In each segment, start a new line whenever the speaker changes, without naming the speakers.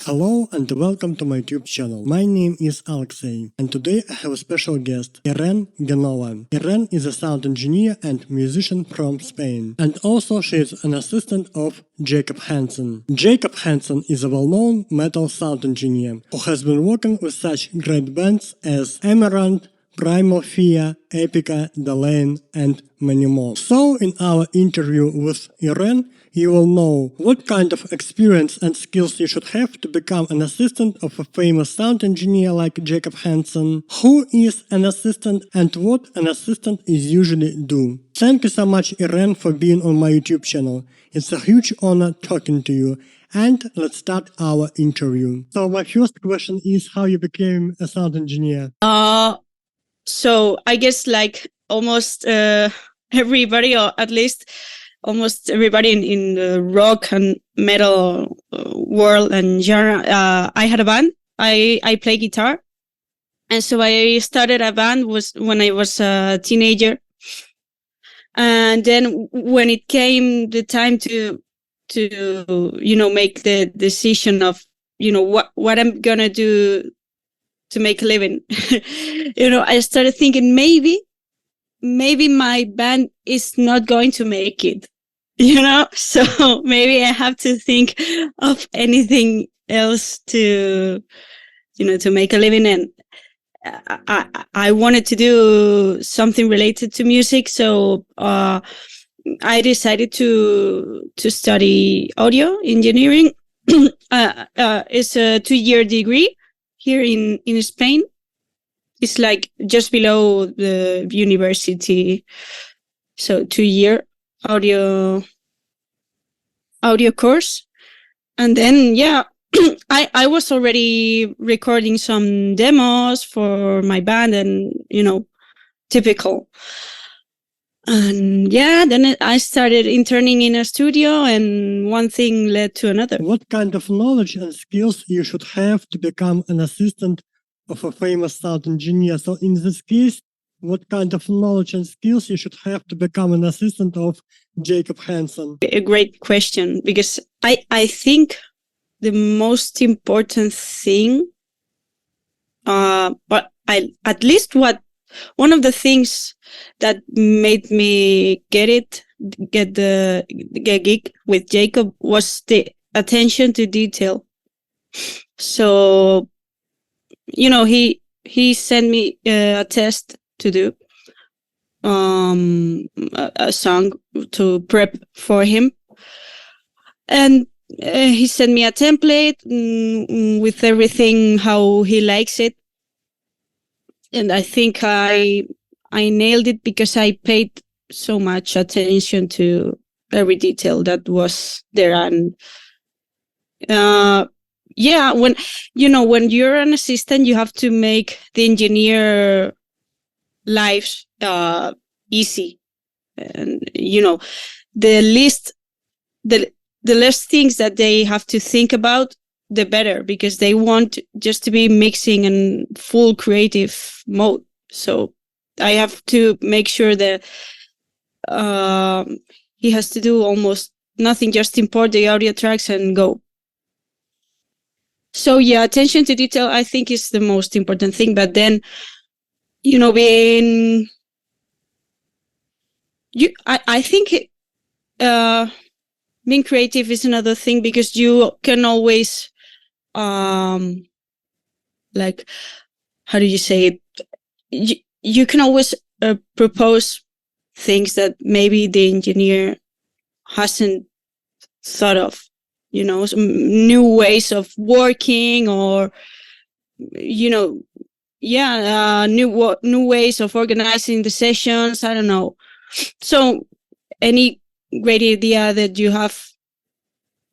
Hello and welcome to my YouTube channel. My name is Alexey and today I have a special guest, Irene GENOVA. Irene is a sound engineer and musician from Spain, and also she is an assistant of Jacob Hansen. Jacob Hansen is a well-known metal sound engineer who has been working with such great bands as Amaranth, Primal Fear, Epica, Delain, and many more. So in our interview with Irene, you will know what kind of experience and skills you should have to become an assistant of a famous sound engineer like Jacob Hansen, who is an assistant and what an assistant is usually do. Thank you so much, Irene, for being on my YouTube channel. It's a huge honor talking to you. And let's start our interview. So my first question is how you became a sound engineer.
So I guess like almost everybody, or at least almost everybody in the rock and metal world and genre, I had a band. I play guitar. And so I started a band was when I was a teenager. And then when it came the time to make the decision of, what I'm going to do to make a living, I started thinking maybe my band is not going to make it, so maybe I have to think of anything else to make a living. And I wanted to do something related to music. So, I decided to study audio engineering. It's a 2-year degree here in Spain. It's like just below the university. So 2-year audio course. And then, I was already recording some demos for my band and, typical. And then I started interning in a studio and one thing led to another.
What kind of knowledge and skills you should have to become an assistant of a famous sound engineer? So in this case, what kind of knowledge and skills you should have to become an assistant of Jacob Hansen?
A great question, because I think the most important thing, one of the things that made me get the gig with Jacob was the attention to detail. So, he sent me a test to do, a song to prep for him. And he sent me a template with everything, how he likes it. And I think I nailed it because I paid so much attention to every detail that was there. And when you're an assistant, you have to make the engineer life easy. And the less things that they have to think about, the better, because they want just to be mixing in full creative mode. So I have to make sure that he has to do almost nothing, just import the audio tracks and go. So attention to detail, I think, is the most important thing. But then, I think being creative is another thing, because you can always, like, how do you say it? You can always propose things that maybe the engineer hasn't thought of, some new ways of working, or, new ways of organizing the sessions. I don't know. So any great idea that you have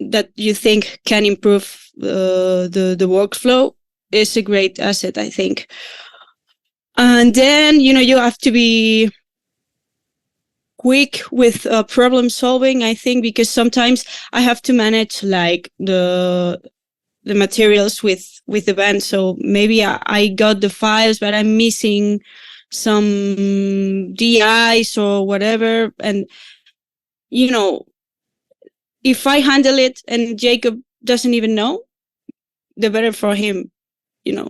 that you think can improve the workflow is a great asset, I think. And then, you have to be quick with problem solving, I think, because sometimes I have to manage like the materials with the band. So maybe I got the files, but I'm missing some DIs or whatever. And, if I handle it and Jacob doesn't even know, the better for him,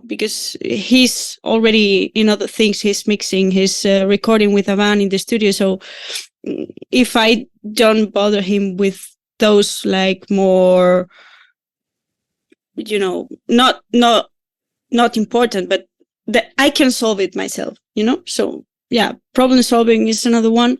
because he's already in other things. He's mixing, he's recording with a band in the studio. So if I don't bother him with those like more, not important, but that I can solve it myself, So yeah, problem solving is another one.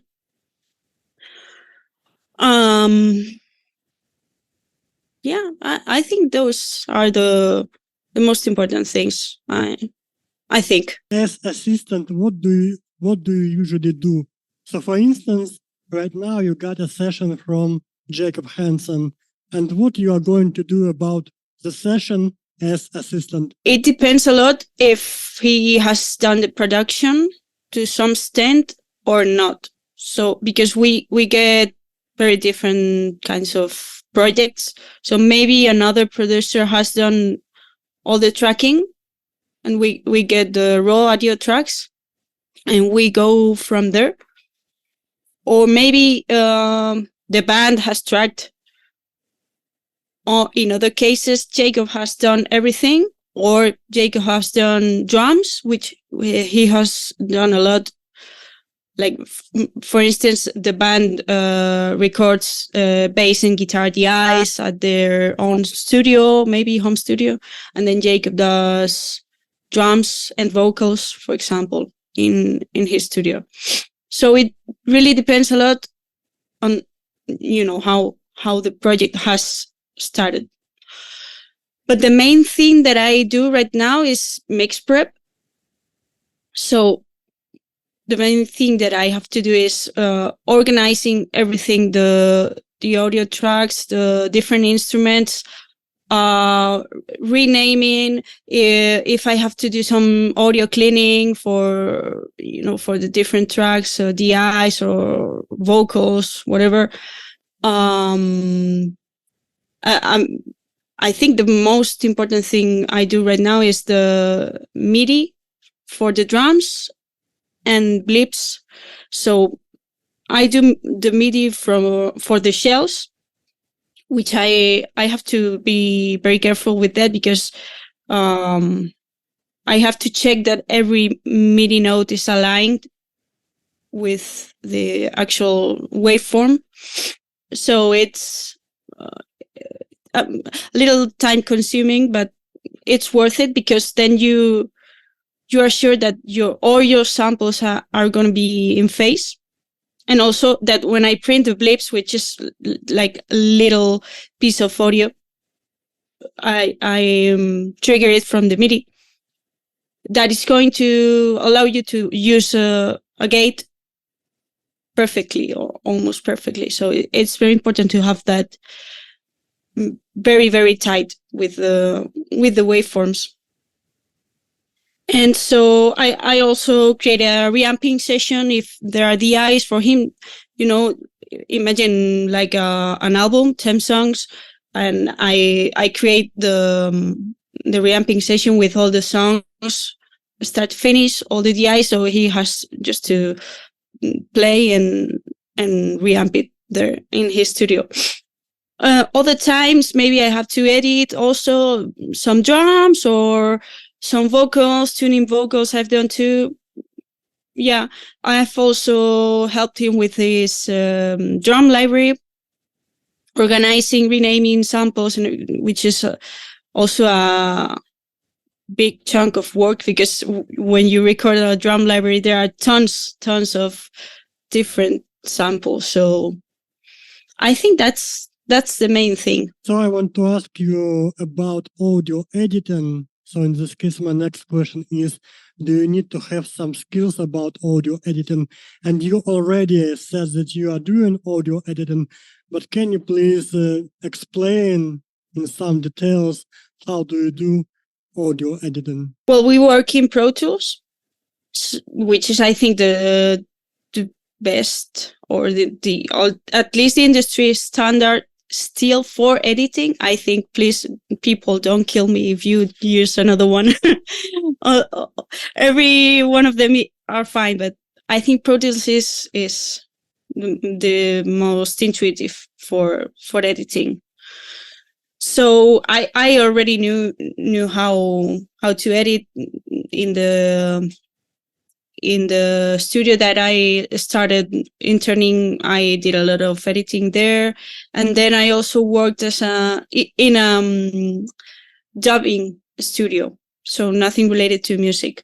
Yeah, I think those are the most important things. I think.
As assistant, what do you usually do? So, for instance, right now you got a session from Jacob Hansen, and what you are going to do about the session as assistant?
It depends a lot if he has done the production to some extent or not. So because we get very different kinds of projects. So maybe another producer has done all the tracking, and we get the raw audio tracks, and we go from there. Or maybe the band has tracked. Or in other cases, Jacob has done everything, or Jacob has done drums, which he has done a lot. Like, for instance, the band records bass and guitar DIs at their own studio, maybe home studio, and then Jacob does drums and vocals, for example, in his studio. So it really depends a lot on how the project has started. But the main thing that I do right now is mix prep. So the main thing that I have to do is organizing everything, the audio tracks, the different instruments, renaming, if I have to do some audio cleaning for the different tracks, DIs or vocals, whatever. I think the most important thing I do right now is the MIDI for the drums and blips. So I do the MIDI for the shells, which I have to be very careful with that, because I have to check that every MIDI note is aligned with the actual waveform. So it's a little time consuming, but it's worth it, because then you are sure that all your samples are going to be in phase. And also that when I print the blips, which is like a little piece of audio, I trigger it from the MIDI. That is going to allow you to use a gate perfectly, or almost perfectly. So it's very important to have that very, very tight with the waveforms. And so I also create a reamping session if there are DIs for him. Imagine like an album, 10 songs, and I create the reamping session with all the songs, start to finish, all the DIs, so he has just to play and reamp it there in his studio. Other times, maybe I have to edit also some drums or some vocals, tuning vocals I've done too. Yeah, I've also helped him with his drum library, organizing, renaming samples, which is also a big chunk of work, because when you record a drum library, there are tons of different samples. So I think that's the main thing.
So I want to ask you about audio editing. So in this case, my next question is, do you need to have some skills about audio editing? And you already said that you are doing audio editing, but can you please explain in some details how do you do audio editing?
Well, we work in Pro Tools, which is, I think, the best, or the at least the industry standard still for editing. I think, please, people, don't kill me if you use another one. Every one of them are fine, but I think Pro Tools is the most intuitive for editing. So I already knew how to edit in the studio that I started interning. I did a lot of editing there, and then I also worked in dubbing studio, so nothing related to music.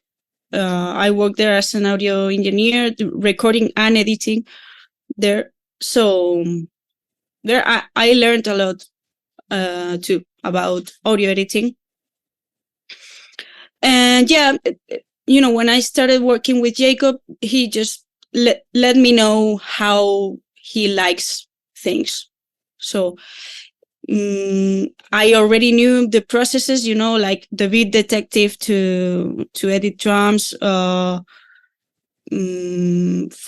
I worked there as an audio engineer, recording and editing there. So there I learned a lot too about audio editing. And yeah, when I started working with Jacob, he just let me know how he likes things. So I already knew the processes, like the beat detective to edit drums, for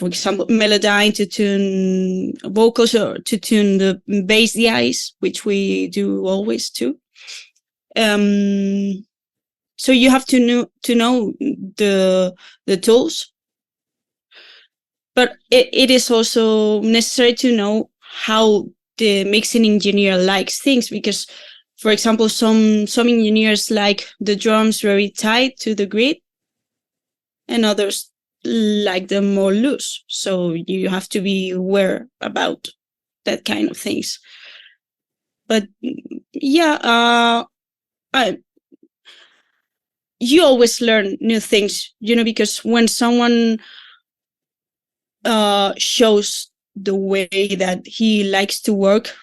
example, Melodyne to tune vocals or to tune the bass DIs, which we do always too. So you have to know the tools, but it is also necessary to know how the mixing engineer likes things, because, for example, some engineers like the drums very tight to the grid, and others like them more loose. So you have to be aware about that kind of things. But yeah, you always learn new things, because when someone shows the way that he likes to work,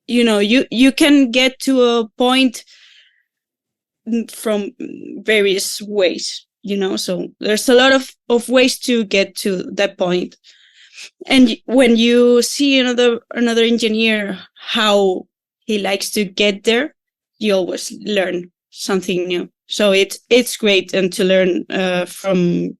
you can get to a point from various ways, so there's a lot of ways to get to that point. And when you see another engineer how he likes to get there, you always learn something new. So it's great, and to learn from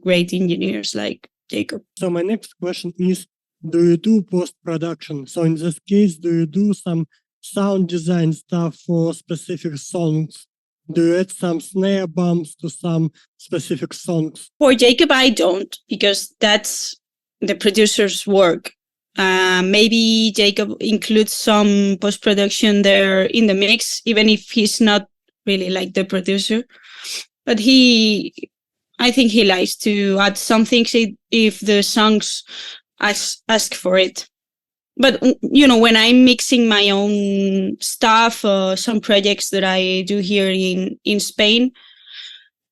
great engineers like Jacob.
So my next question is, do you do post-production? So in this case, do you do some sound design stuff for specific songs? Do you add some snare bumps to some specific songs?
For Jacob, I don't, because that's the producer's work. Maybe Jacob includes some post-production there in the mix, even if he's not really like the producer. But I think he likes to add some things if the songs ask for it. But, when I'm mixing my own stuff, some projects that I do here in Spain,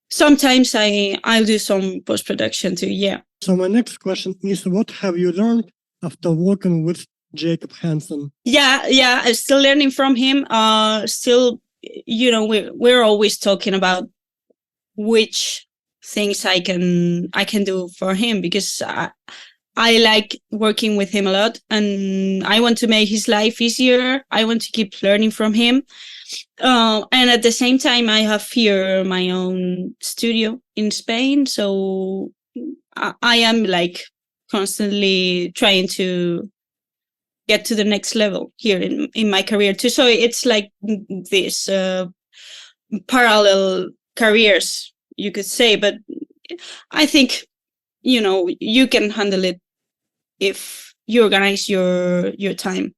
sometimes I'll do some post-production too, yeah.
So my next question is, what have you learned after working with Jacob Hansen?
Yeah, I'm still learning from him. Still, we're always talking about which things I can do for him, because I like working with him a lot, and I want to make his life easier. I want to keep learning from him. And at the same time, I have here my own studio in Spain. So I am like constantly trying to get to the next level here in my career too. So it's like this parallel careers, you could say. But I think, you can handle it if you organize your time.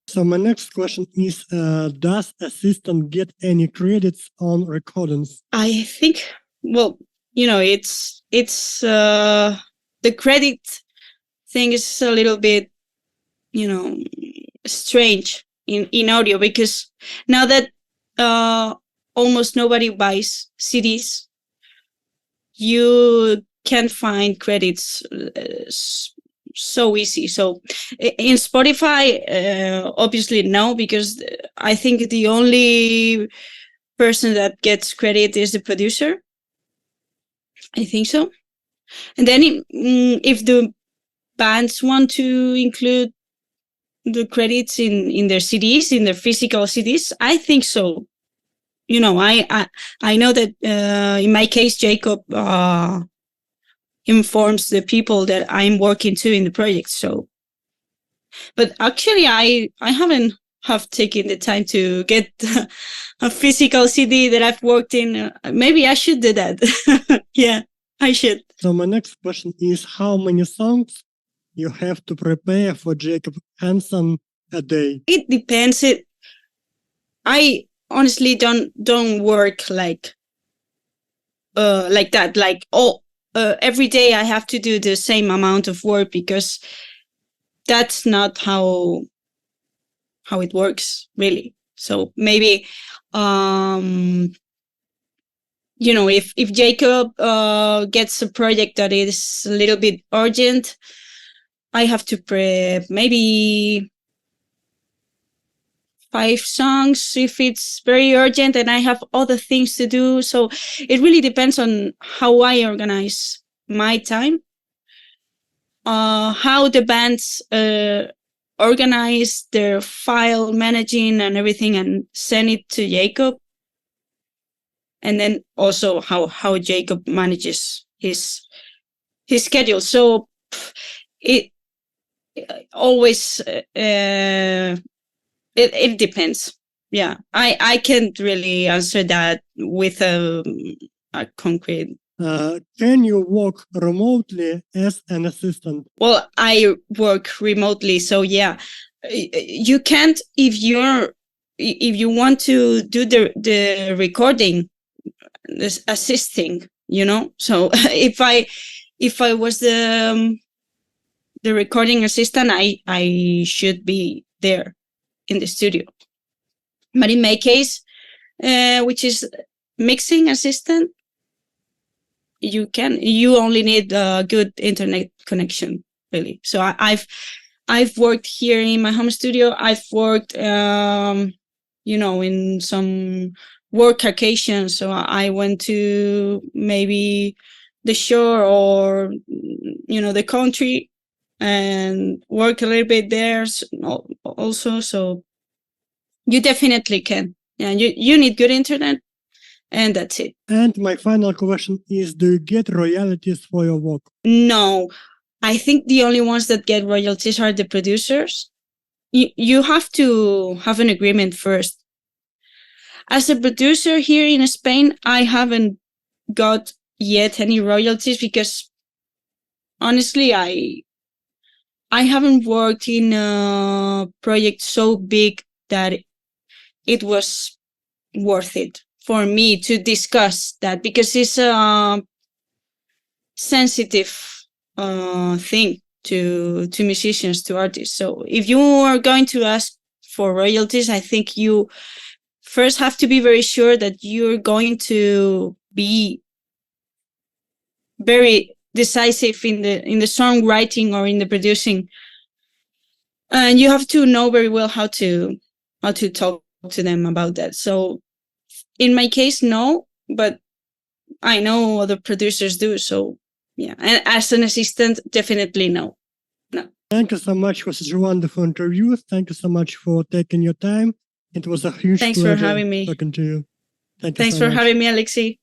So
my next question is, does assistant get any credits on recordings?
I think, well, it's the credit thing is a little bit, strange in audio, because now that almost nobody buys CDs, you can find credits so easy. So in Spotify, obviously no, because I think the only person that gets credit is the producer. I think so. And then if the bands want to include the credits in their CDs, in their physical CDs, I think so. I know that in my case, Jacob informs the people that I'm working to in the project. So, but actually, I haven't taken the time to get a physical CD that I've worked in. Maybe I should do that. Yeah, I should.
So my next question is, how many songs you have to prepare for Jacob Hansen a day?
It depends. I honestly don't work like that. Like, every day I have to do the same amount of work, because that's not how it works, really. So maybe, if Jacob gets a project that is a little bit urgent, I have to prep maybe 5 songs if it's very urgent and I have other things to do. So it really depends on how I organize my time, how the bands organize their file managing and everything and send it to Jacob. And then also how Jacob manages his schedule. So it always it depends. Yeah, I can't really answer that with a concrete.
Can you work remotely as an assistant?
Well, I work remotely, so yeah, you can't if you want to do the recording, this assisting, So if I was the recording assistant, I should be there in the studio. But in my case, which is mixing assistant, you only need a good internet connection, really. So I've worked here in my home studio. I've worked, in some work occasions. So I went to maybe the shore or, the country and work a little bit there also. So you definitely can. Yeah, you need good internet, and that's it.
And my final question is, do you get royalties for your work?
No, I think the only ones that get royalties are the producers. You have to have an agreement first. As a producer here in Spain, I haven't got yet any royalties because honestly, I haven't worked in a project so big that it was worth it for me to discuss that, because it's a sensitive thing to musicians, to artists. So if you are going to ask for royalties, I think you first have to be very sure that you're going to be very decisive in the songwriting or in the producing, and you have to know very well how to talk to them about that. So in my case, no, but I know other producers do. So yeah, and as an assistant, definitely no.
Thank you so much for such a wonderful interview. Thank you so much for taking your time. It was a huge
Thanks
pleasure
for having me.
talking to you. Thank you
Thanks
so
for
much.
having me, Alexei.